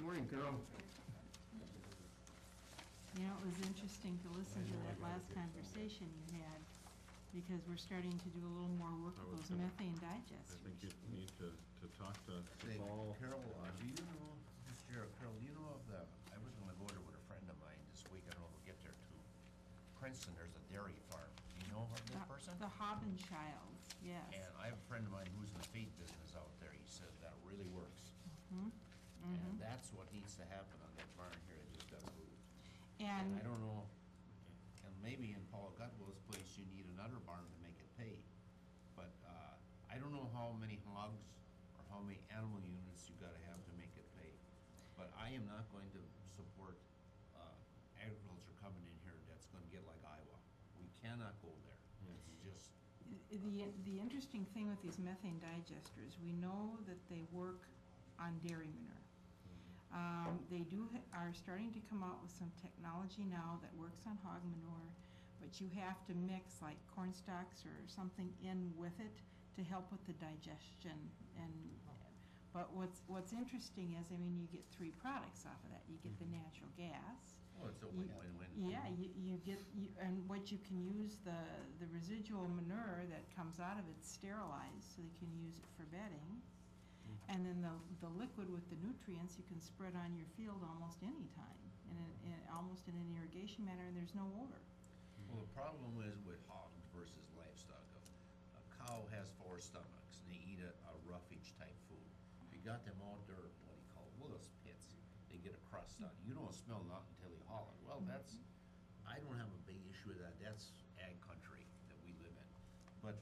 Morning, Carol. You know, it was interesting to listen to that last conversation you had, because we're starting to do a little more work with those methane digesters. I think you need to talk to Paul. Carol, do you know, Mr. Chair, Carol, do you know of the, I was gonna go there with a friend of mine this week, I don't know if we'll get there too. Princeton, there's a dairy farm. Do you know of this person? The Hobbenchilds, yes. And I have a friend of mine who's in the feed business out there. He says that really works. And that's what needs to happen on that barn here. It just got moved. And I don't know, and maybe in Paul Gutwell's place, you need another barn to make it pay. But I don't know how many hogs or how many animal units you gotta have to make it pay. But I am not going to support agriculture coming in here that's going to get like Iowa. We cannot go there. It's just... The interesting thing with these methane digesters, we know that they work on dairy manure. They are starting to come out with some technology now that works on hog manure, but you have to mix like corn stalks or something in with it to help with the digestion. But what's interesting is, I mean, you get three products off of that. You get the natural gas. Oh, it's a win-win-win. Yeah, and what you can use, the residual manure that comes out of it sterilized, so they can use it for bedding. And then the liquid with the nutrients you can spread on your field almost any time, almost in an irrigation manner, and there's no odor. Well, the problem is with hogs versus livestock. A cow has 4 stomachs, and they eat a roughage type food. You got them all dirt, what do you call it, willows pits. They get a crust on it. You don't smell nothing until you haul it. Well, that's, I don't have a big issue with that. That's ag country that we live in. But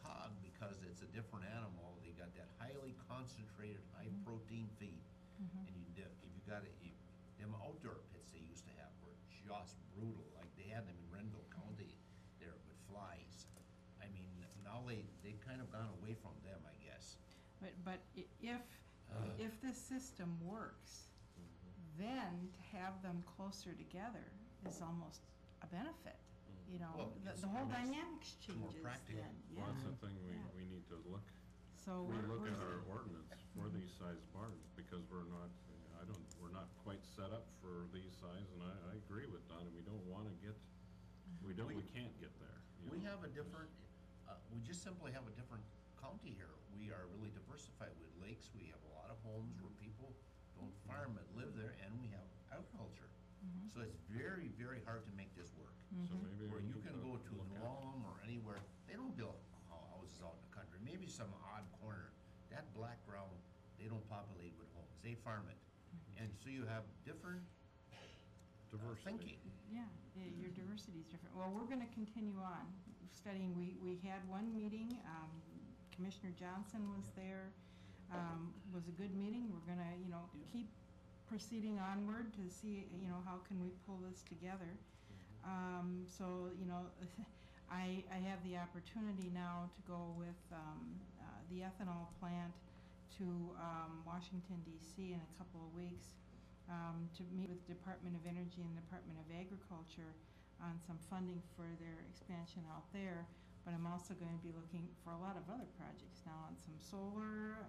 hog, because it's a different animal, they got that highly concentrated, high protein feed. And if you got it, them outdoor pits they used to have were just brutal. Like they had them in Renville County there with flies. I mean, now they kind of gone away from them, I guess. But if this system works, then to have them closer together is almost a benefit. You know, Well, the whole dynamics changes more practical. then. Well, that's the thing we need to look. So We look at our ordinance for these size barns, because we're not quite set up for these size, and I agree with Don, and we don't want to get, we can't get there. We have a different, we just simply have a different county here. We are really diversified with lakes. We have a lot of homes where people don't farm but live there, and we have agriculture. So it's very, very hard to make this work. So maybe Where we you need can to go to look at- Noam or anywhere, they don't build houses out in the country. Maybe some odd corner. That black ground, they don't populate with homes. They farm it. And so you have different Diversity. thinking. Yeah, your diversity is different. Well, we're going to continue on studying. We had one meeting. Commissioner Johnson was there. Was a good meeting. We're going to, keep proceeding onward to see, how can we pull this together. So, I have the opportunity now to go with the ethanol plant to Washington, D.C. in a couple of weeks to meet with the Department of Energy and Department of Agriculture on some funding for their expansion out there. But I'm also going to be looking for a lot of other projects now on some solar.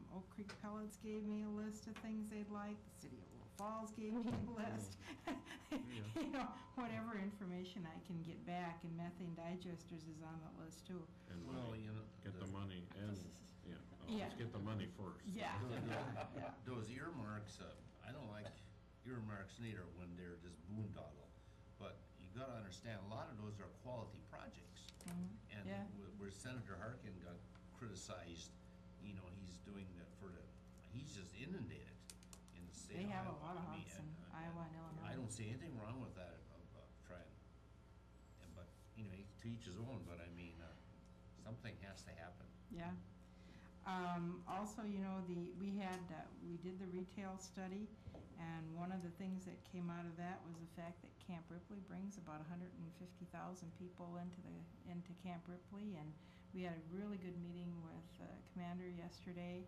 Oak Creek Pellets gave me a list of things they'd like. The City of Little Falls gave me a list. Whatever information I can get back, and methane digesters is on that list too. And Well, get the money, and, let's get the money first. Yeah. Those earmarks, I don't like earmarks neither when they're just boondoggle. But you got to understand, a lot of those are quality projects. And where Senator Harkin got criticized, he's doing that he's just inundated in the state They of have Iowa. a lot of hogs in Iowa and Illinois. I don't see anything wrong with that, of trying. But, to each his own, but I mean, something has to happen. Yeah. Also, we did the retail study, and one of the things that came out of that was the fact that Camp Ripley brings about 150,000 people into Camp Ripley, and we had a really good meeting with the commander yesterday,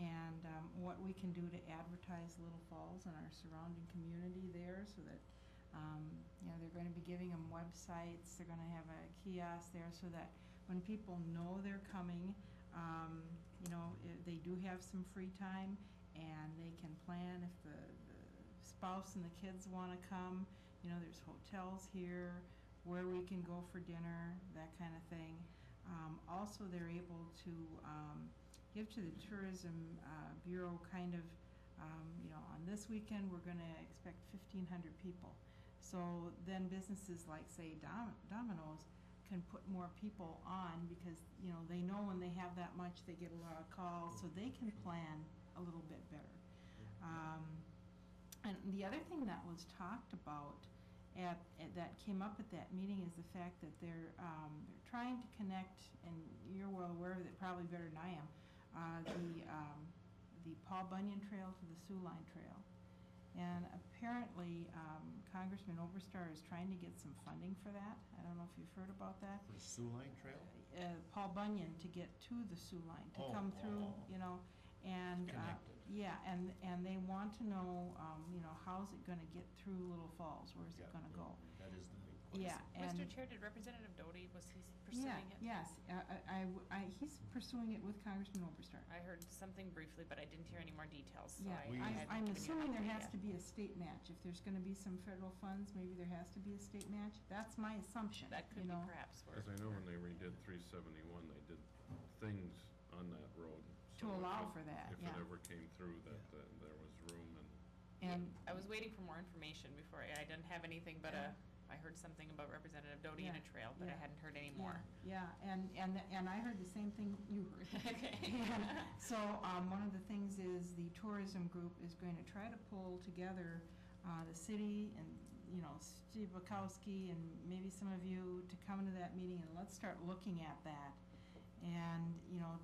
and what we can do to advertise Little Falls and our surrounding community there, so that they're going to be giving them websites. They're going to have a kiosk there so that when people know they're coming, they do have some free time, and they can plan if the spouse and the kids wanna come. You know, there's hotels here, where we can go for dinner, that kind of thing. Also, they're able to give to the Tourism Bureau kind of, you know, on this weekend, we're gonna expect 1,500 people. So then businesses like, say, Domino's can put more people on because, you know, they know when they have that much, they get a lot of calls, so they can plan a little bit better. And the other thing that was talked about that came up at that meeting is the fact that they're trying to connect, and you're well aware of it probably better than I am, the Paul Bunyan Trail to the Sioux Line Trail. And apparently, Congressman Oberstar is trying to get some funding for that. I don't know if you've heard about that. For the Sioux Line Trail? Paul Bunyan to get to the Sioux Line, to come through, you know, and, Connected. yeah, and they want to know, you know, how's it gonna get through Little Falls? Where's it gonna go? That is the big question. Yeah, and. Mr. Chair, did Representative Doty, was he pursuing it? Yes, he's pursuing it with Congressman Oberstar. I heard something briefly, but I didn't hear any more details, so Yeah, I hadn't I'm given you an assuming there update has yet. to be a state match. If there's gonna be some federal funds, maybe there has to be a state match. That's my assumption, That could you be know. perhaps where. As I know, when they redid 371, they did things on that road. To so allow if for that, If yeah. it ever came through, that there was room and. And, I was waiting for more information before, I didn't have anything but I heard something about Representative Doty and a Yeah, trail, but I yeah, hadn't heard any yeah, more. yeah, and I heard the same thing you heard. Okay. And so, one of the things is the tourism group is going to try to pull together, the city and, you know, Steve Bukowski and maybe some of you to come to that meeting and let's start looking at that. And, you know,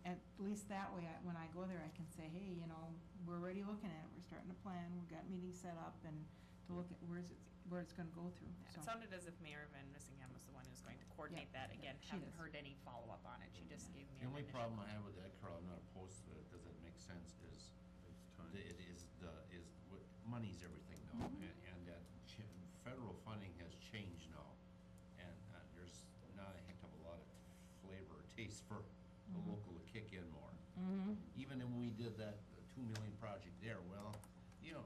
at least that way, when I go there, I can say, hey, you know, we're already looking at it, we're starting to plan, we've got meetings set up and to look at where it's gonna go through, Yeah, so. It sounded as if Mayor Van Missingham was the one who's going to coordinate that. Again, she haven't is. heard any follow-up on it. She just gave me The an only initial problem I comment. have with that, Carl, I'm not opposed to it, does it make sense, is It's time. money's everything now, Mhm. and that federal funding has changed now, and there's not a heck of a lot of flavor or taste for the Mhm. local to kick in more. Mm-hmm, Even when we did that $2 million project there, well, you know,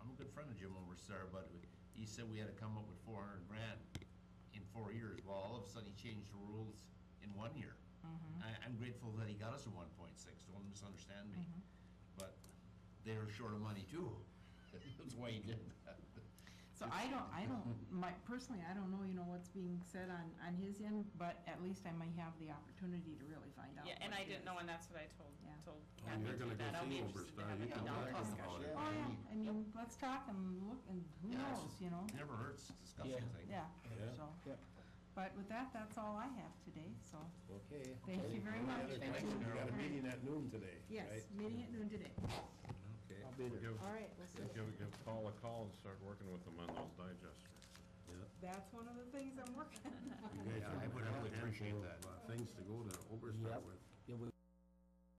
I'm a good friend of Jim Oberstar, but he said we had to come up with 400 grand in 4 years. Well, all of a sudden he changed the rules in 1 year. mm-hmm. I'm grateful that he got us to 1.6, don't misunderstand me, Mhm. but they're short of money too. That's why he did that. So personally, I don't know, you know, what's being said on his end, but at least I may have the opportunity to really find out. Yeah, and what I it didn't is. know, and that's what I told Yeah. Kathy you're too, gonna go that I'll see be interested to Oberstar, have you a can down talk about discussion. it. Oh, yeah, I mean, let's talk and look, and who Yeah, it's knows, just- you know? Never hurts discussing Yeah. things. Yeah, Yeah. so. Yep. But with that, that's all I have today, so, Okay. Thank you very much. Thank you. We got a meeting at noon today, yes, right? meeting at noon today. Okay. I'll be there. Give, All right, we'll see. give Paul a call and start working with him on those digesters. That's one of the things I'm working on. You guys Yeah, I have would a really appreciate handful of, that. Things to go to Oberstar Yep. with. Yeah, we